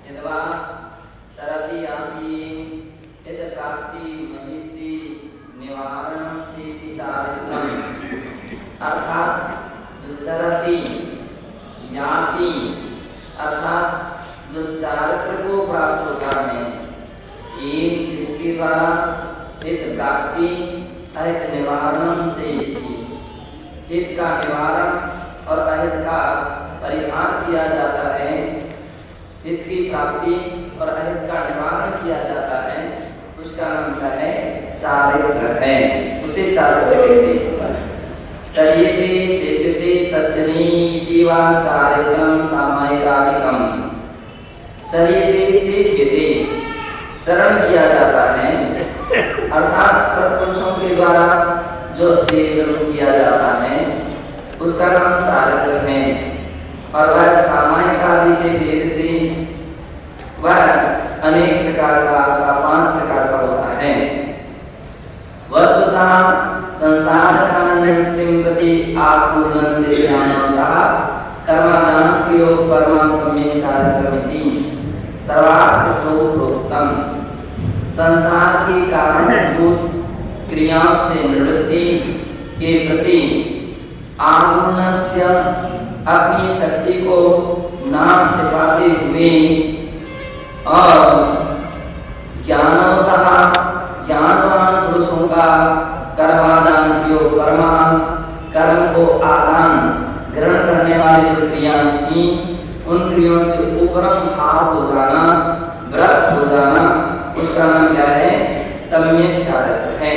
यद्वा सरति याति यद प्राप्ति महिति निवारणं चेति चारित्रम् अर्थात जो चरति याति अर्थात जो चारित्र को प्राप्त होता है एक जिसके द्वारा हित प्राप्ति अहित निवारणं चेति हित का निवारण और अहित का परिहार किया जाता है, हित की प्राप्ति और अहित का निवारण किया जाता है, उसका नाम क्या है? चारित्र है। उसे चारित्र कहते हैं। चर्यते सेव्यते सज्जनीति वा चारित्रं सामयिकादिकम्। चर्यते सेव्यते चरण किया जाता है, अर्थात सत्पुरुषों के द्वारा जो सेवन किया जाता है उसका नाम चारित्र है। और वह सामायिक आदि के भेद से वह अनेक प्रकार का 5 प्रकार का होता है। वस्तुतः संसार का निवृत्तिं प्रति आपूर्णं से ज्ञानवतः कर्मादान क्रियो कर्मा सम्यक् चारित्रमिति सर्वार्थो प्रोक्तम्। संसार के कारणभूत क्रियाओं से निवृत्ति के प्रति आपूर्णस्य अपनी शक्ति को ना छिपाते हुए और ज्ञानवतः ज्ञानवान पुरुषों का कर्मादान कियो कर्म को आदान ग्रहण करने वाली जो क्रियाएं थी उन क्रियाओं से उपरम भाव हो जाना, व्रत हो जाना, उसका नाम क्या है? सम्यक चारित्र है।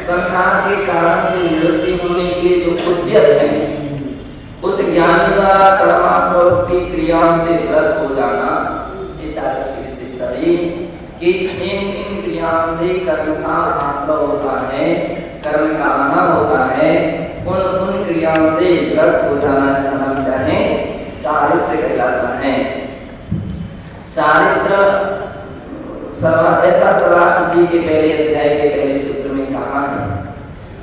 संसार के कारण से निवृत्ति होने के लिए जो उद्यत है उस ज्ञानी द्वारा कर्मास्वरूप की क्रियाओं से व्रत हो जाना, ये चारित्र की विशेषता है कि इन क्रियाओं से कर्म का आश्रय होता है, कर्म का आना होता है, उन क्रियाओं से व्रत हो जाना, इसका नाम क्या है? चारित्र कहलाता है। चारित्र ऐसा सर्वासिद्धि के पहले अध्याय के पहले सूत्र में कहा है,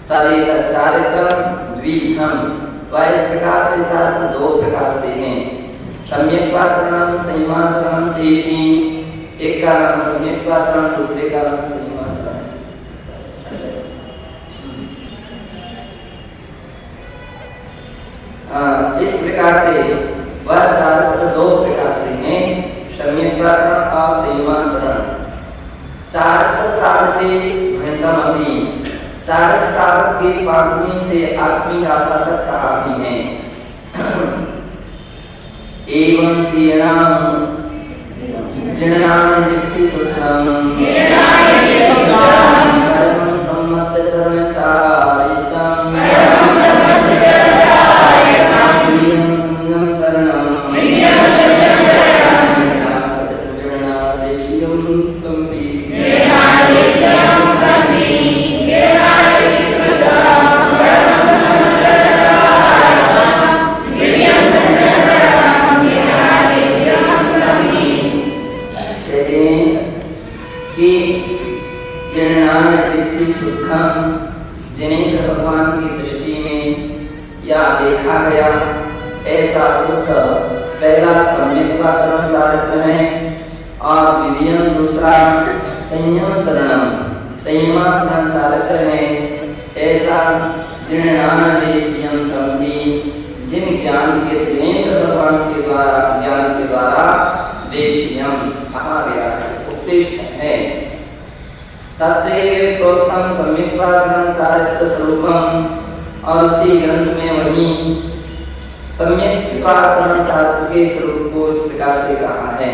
तदेतत् चारित्रं द्विविधम्। वह इस प्रकार से चारित्र 2 प्रकार से हैं। सम्यक्वाचरणं संयमाचरणं चेति। एक का नाम सम्यक्वाचरण, दूसरे का नाम संयमाचरण। इस प्रकार से वह चारित्र 2 प्रकार से हैं, सम्यक्वाचरण और संयमाचरण। चारित्र प्राप्ते भृतमपि, चारित्र प्राप्त के 5वीं से 8वीं गाथा तक कहा भी है। एवं जीर्णान नित्य सुखम कर्म सम्मत चरण चारित्रम संगम चरणम जिन्हें भगवान की दृष्टि में या देखा गया ऐसा सुख पहला सम्यक्वाचरण चारित्र है और विधियन दूसरा संयम चरणम संयमाचरण चारित्र है। ऐसा जीर्णानदेशीयम तंपि जिन ज्ञान के जिनेन्द्र भगवान के द्वारा ज्ञान के द्वारा देशीयम कहा गया है, उत्तिष्ठ है। तत्रैव प्रोक्तम सम्यक्वाचरण चारित्र स्वरूपम, और उसी ग्रंथ में वही सम्यक्वाचरण चारित्र के स्वरूप को इस प्रकार से कहा है।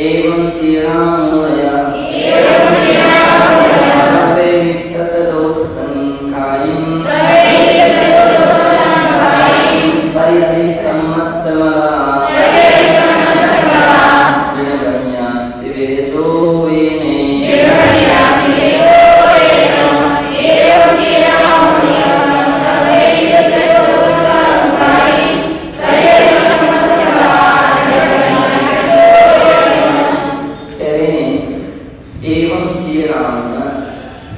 एवं चीर्णामूलया सर्वे मिच्छत दोष संखायं परिहरि सम्मतमला जिनगण्या दिवेदो वेने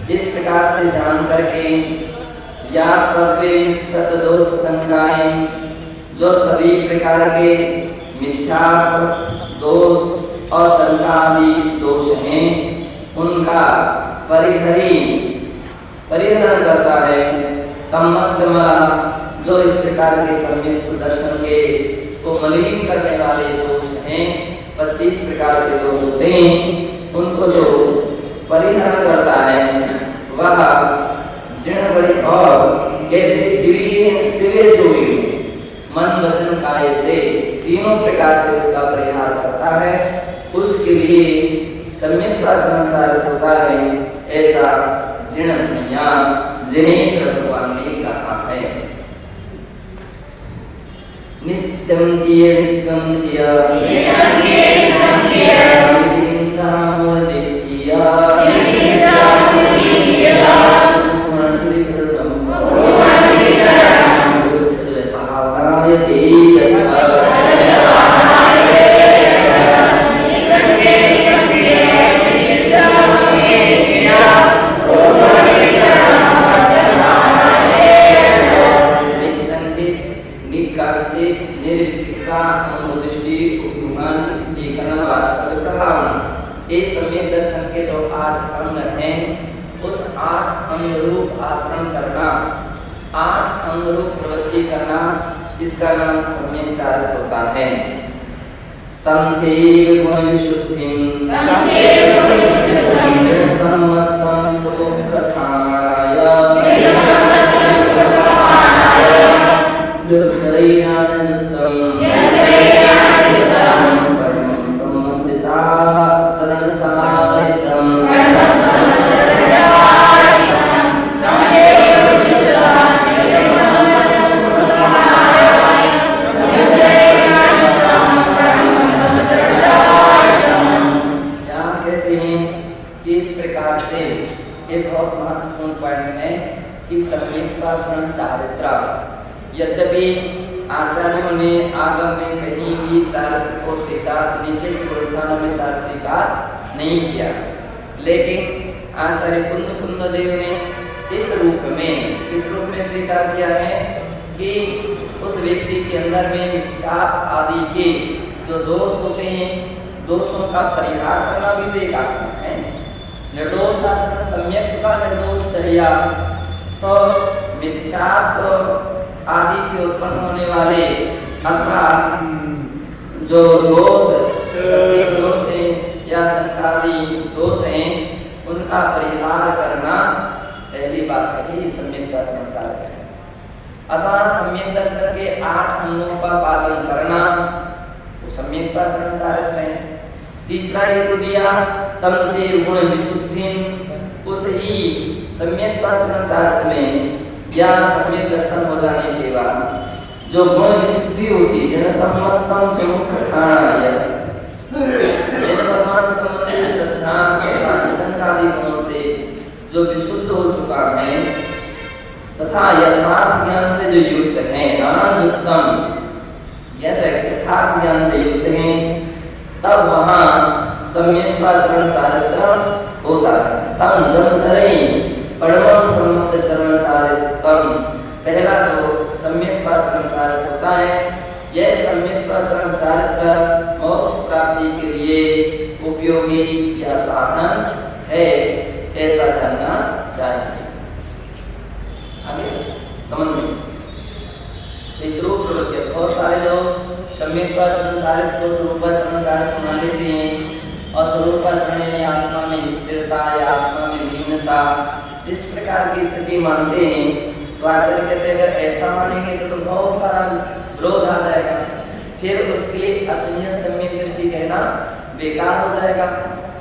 इस प्रकार से जान करके या सर्वे मिच्छत दोष संकाय, जो सभी प्रकार के मिथ्या दोष और शंका आदि दोष हैं उनका परिहरण करता है। सम्मत मला जो इस प्रकार के सम्यक दर्शन के को मलिन करने वाले दोष हैं 25 प्रकार के दोष होते हैं उनको जो परिहरण करता है वह जिन बड़ी और कैसे दिव्य जोड़ी मन वचन काय से तीनों प्रकार से उसका परिहार करता है। उसके लिए सम्यक आचरण होता है ऐसा जिन ज्ञान जिन्हें भगवान ने कहा है। नित्यं किए नित्यं किया दर्शन के जो 8 अंग हैं उस 8 अंग रूप आचरण करना 8 अंग रूप प्रवृत्ति करना इसका नाम सम्यक चारित्र होता है। तम चैव गुण विशुद्धिं सम्मतं सुखकथाय दुर्शरीरानयुक्तं यद्यपि आचार्यों ने आगम में कहीं भी चारित्र को स्वीकार नीचे के स्थानों में चारित्र स्वीकार नहीं किया, लेकिन आचार्य कुंद देव ने इस रूप में स्वीकार किया है कि उस व्यक्ति के अंदर में मिथ्या आदि के जो दोष होते हैं दोषों का परिहार करना भी तो एक आचरण है। निर्दोष आचरण सम्यक का निर्दोष चर्या तो मिथ्या आदि से उत्पन्न होने वाले अथवा जो दोष 25 दोष है या संकादी दोष हैं उनका परिहार करना पहली बात है सम्यक दर्शन चारित्र है। अथवा सम्यक दर्शन के 8 अंगों का पालन करना वो सम्यक दर्शन चारित्र है। तीसरा हेतु दिया तम चैव गुण विशुद्धिं उस ही सम्यक दर्शन चारित्र में या सम्यक दर्शन हो जाने के बाद जो गुण विशुद्धि होती है जिन सम्मतम सुखकथाय जिन भगवान संबंधी श्रद्धा आदि गुणों से जो विशुद्ध हो चुका है तथा यथार्थ ज्ञान से जो युक्त है ज्ञानयुक्तम जैसे यथार्थ ज्ञान से युक्त है तब वहाँ सम्यक आचरण चारित्र होता है। तम जमचरई परमं सम्मत चरण चारित्रम पहला जो सम्यक आचरण चारित्र होता है यह सम्यक आचरण चारित्र मोक्ष प्राप्ति के लिए उपयोगी या साधन है ऐसा जानना चाहिए। आगे समझ में इस रूप प्रवृत्ति बहुत सारे लोग सम्यक आचरण चारित्र को स्वरूपाचरण चारित्र मान लेते हैं और स्वरूपाचरण यानी आत्मा में स्थिरता या आत्मा में लीनता इस प्रकार की स्थिति मानते हैं। तो आचार्य कहते हैं अगर ऐसा मानेंगे तो बहुत सारा विरोध आ जाएगा, फिर उसके असंयत सम्यक दृष्टि कहना बेकार हो जाएगा,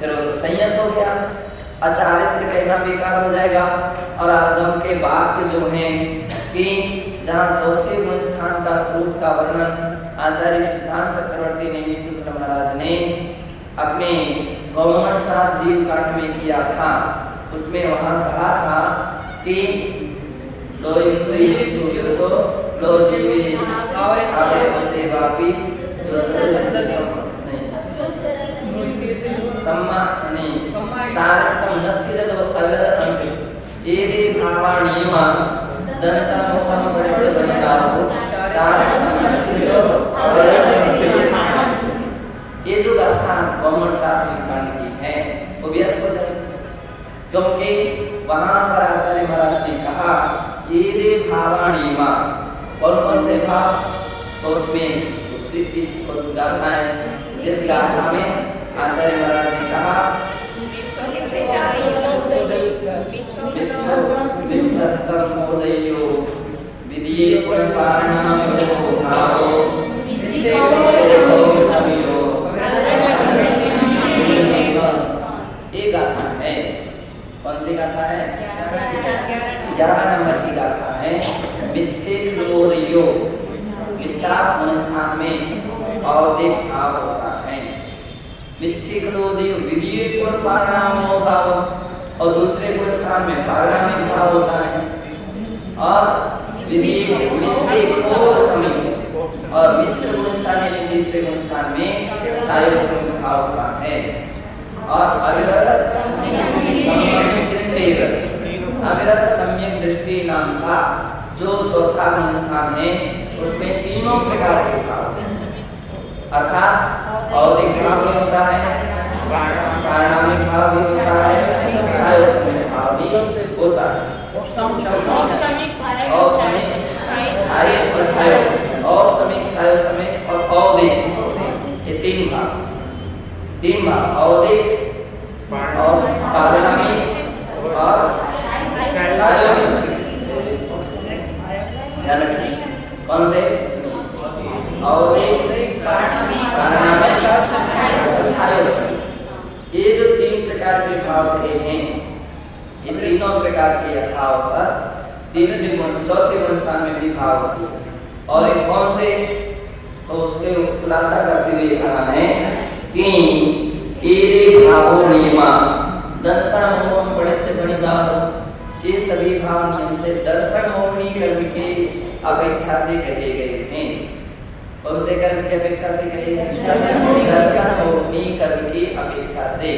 फिर वो संयत हो गया, अचारित्र कहना बेकार हो जाएगा। और आगम के वाक्य जो हैं कि जहाँ चौथे गुण स्थान का स्वरूप का वर्णन आचार्य सिद्धांत चक्रवर्ती नेमिचंद्र महाराज ने अपने गौमण साहब जीव कांड में किया था, उसमें वहां कहा था कि भाव, तो उसमें दूसरी तीसरी गाथा है, जिस गाथा में आचार्य महाराज ने कहा विच्छत्तमोदयो विधिये पुरपारणामयो भावो समियो। ये गाथा है, कौन सी गाथा है? 11 नंबर की गाथा है। विच्छेदोदयो, मिथ्या स्थान में औदिक भाव होता है। विच्छेदोदयो विधिये पुरपारणामयो भाव, और दूसरे गुण स्थान में पारणामिक भाव होता है। और विधि मिश्रे को समीप, और मिश्र गुण स्थान यानी तीसरे गुण स्थान में छायोत्सव भाव होता है। और अविरत अविरत सम्यक दृष्टि नाम का जो चौथा गुण स्थान है, उसमें तीनों प्रकार के भाव, अर्थात औदिक भाव भी होता है, पारणामिक भाव भी होता है, छायोत्सव भाव भी होता है। और औदिक, ये तीन भाव औदिक और पारणामिक और छायोत्सव। ध्यान रखिए, कौन से? औदिक, पारणामिक और छायोत्सव। ये जो तीन प्रकार के भाव रहे हैं, ये तीनों प्रकार के यथावसर तीसरे गुण चौथे गुण स्थान में भी भाव होती है। और एक कौन से? तो उसके खुलासा करते हुए कहा है कि एरे भावो नियमा दर्शन मोह पड़च गणिदार, ये सभी भाव नियम से दर्शन मोहनी कर्म के अपेक्षा से कहे गए हैं। कौन से कर्म की अपेक्षा से कहे गए? दर्शन मोहनी कर्म की अपेक्षा से।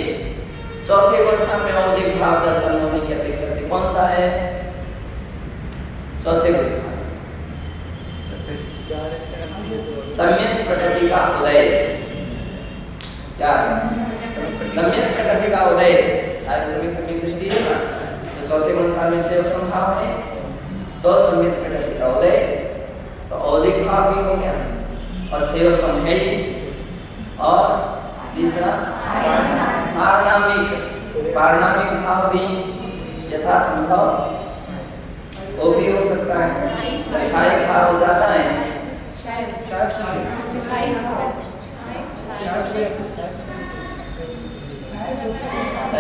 चौथे गुण स्थान में औदिक भाव दर्शन मोहनी की अपेक्षा से कौन सा है? चौथे गुण स्थान सम्यक प्रकृति का उदय। क्या है? सम्यक प्रकृति का उदय, सम्यक दृष्टि है ना, तो चौथे गुण स्थान में 6 संभाव है, तो सम्यक प्रकृति का उदय, तो औदिक भाव भी हो गया और 6 सम है। और तीसरा पारणामिक भाव भी यथा संभव वो भी हो सकता है। छायक भाव हो जाता है,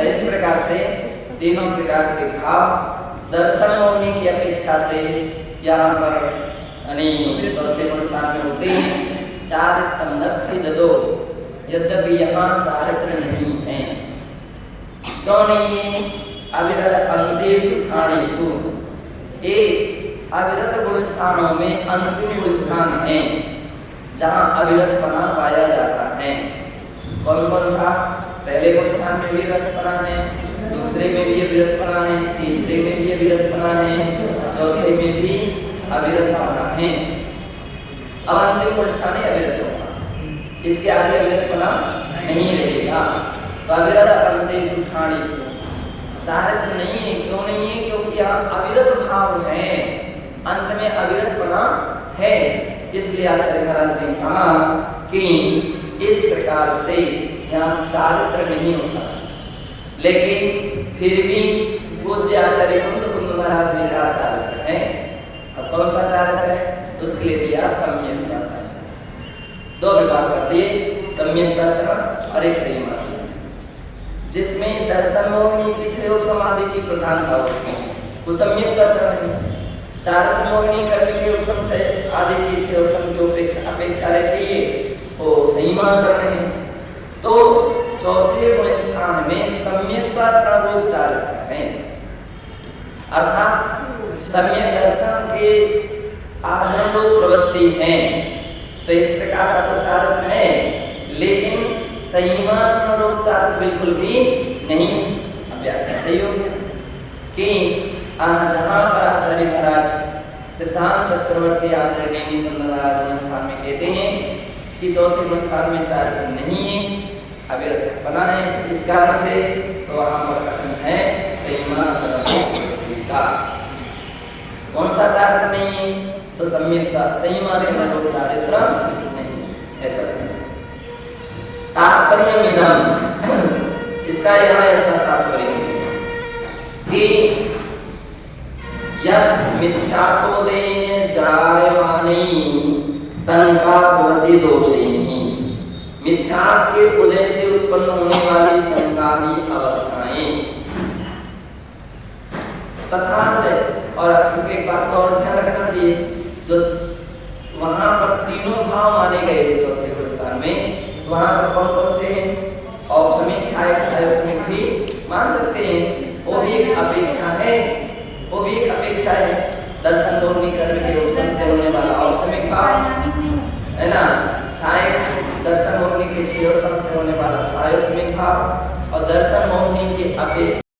इस प्रकार से तीनों प्रकार के भाव दर्शन होने की अपेक्षा से यहाँ पर चौथे गुण स्थान में होते हैं। चारित्र नर्थ्य जदो, यद्यपि यहाँ चारित्र नहीं है। क्यों नहीं है? अविरत अंतेषु खाणेषु, एक अविरत गुण स्थानों में अंतिम गुण स्थान है जहाँ अविरतपना पाया जाता है। कौन कौन सा? पहले गुण स्थान में भी अविरतपना है, दूसरे में भी अविरतपना है, तीसरे में भी अविरतपना है, चौथे में भी अविरतपना है। अब अंतिम गुण स्थान है अविरत होगा, इसके आगे अविरतपना नहीं रहेगा। तो अविरत अंतेषु खाणेषु, चारित्र नहीं है। क्यों नहीं है? क्योंकि यहाँ अविरत भाव है, अंत में अविरतपना है। इसलिए आचार्य महाराज ने कहा कि इस प्रकार से यहाँ चारित्र नहीं होता, लेकिन फिर भी पूज्य आचार्य कुंद महाराज ने कहा चारित्र है। अब कौन सा चारित्र है? तो उसके लिए दिया सम्यक्ता चरण। 2 विभाग कर दिए, सम्यक्ता चरण और एक संयमाचरण, जिसमें दर्शन मोहिनी की 6 समाधि की प्रधानता होती है, वो सम्यक्ता चरण है। चारित्र मोहिनी करने के उपसम 6 आदि की 6 उपसम की अपेक्षा रहती है, वो संयमाचरण है। तो चौथे गुण स्थान में सम्यक्ता चरण रूप चारित्र है, अर्थात सम्यक दर्शन के आचरण रूप प्रवृत्ति है। तो इस प्रकार का तो चारित्र है, लेकिन संयमाचरण रूप चारित्र बिल्कुल भी नहीं। अब व्याख्या सही हो गया कि जहाँ पर आचार्य महाराज सिद्धांत चक्रवर्ती आचार्य नेमिचंद्र महाराज गुण स्थान में कहते हैं कि चौथे गुण स्थान में चारित्र नहीं है, अविरत बना है, इस कारण से तो वहां पर कथन है संयमाचरण का। कौन सा चारित्र नहीं है? तो सम्यकता संयमाचरण चारित्र नहीं, ऐसा तात्पर्यमिदं, इसका यहाँ ऐसा तात्पर्य है कि यत् मिथ्यात्वोदयेन जायमाने शंका भवति दोषेहि, मिथ्या के उदय से उत्पन्न होने वाली शंकाही अवस्थाएं तथा से, और एक बात का और ध्यान रखना चाहिए, जो वहां पर तीनों भाव माने गए थे चौथे पुरस्कार में, वहां पर कौन कौन से हैं? औपसमिक, छायक, छायोपसमिक भी मान सकते हैं, वो भी एक अपेक्षा है, वो भी एक अपेक्षा है। दर्शन बोलनी कर्म के उपसम से होने वाला औपसमिक भाव है ना, छायक दर्शन बोलनी के छयोपसम से होने वाला छायोपसमिक भाव, और दर्शन मोहनी के अपेक्षा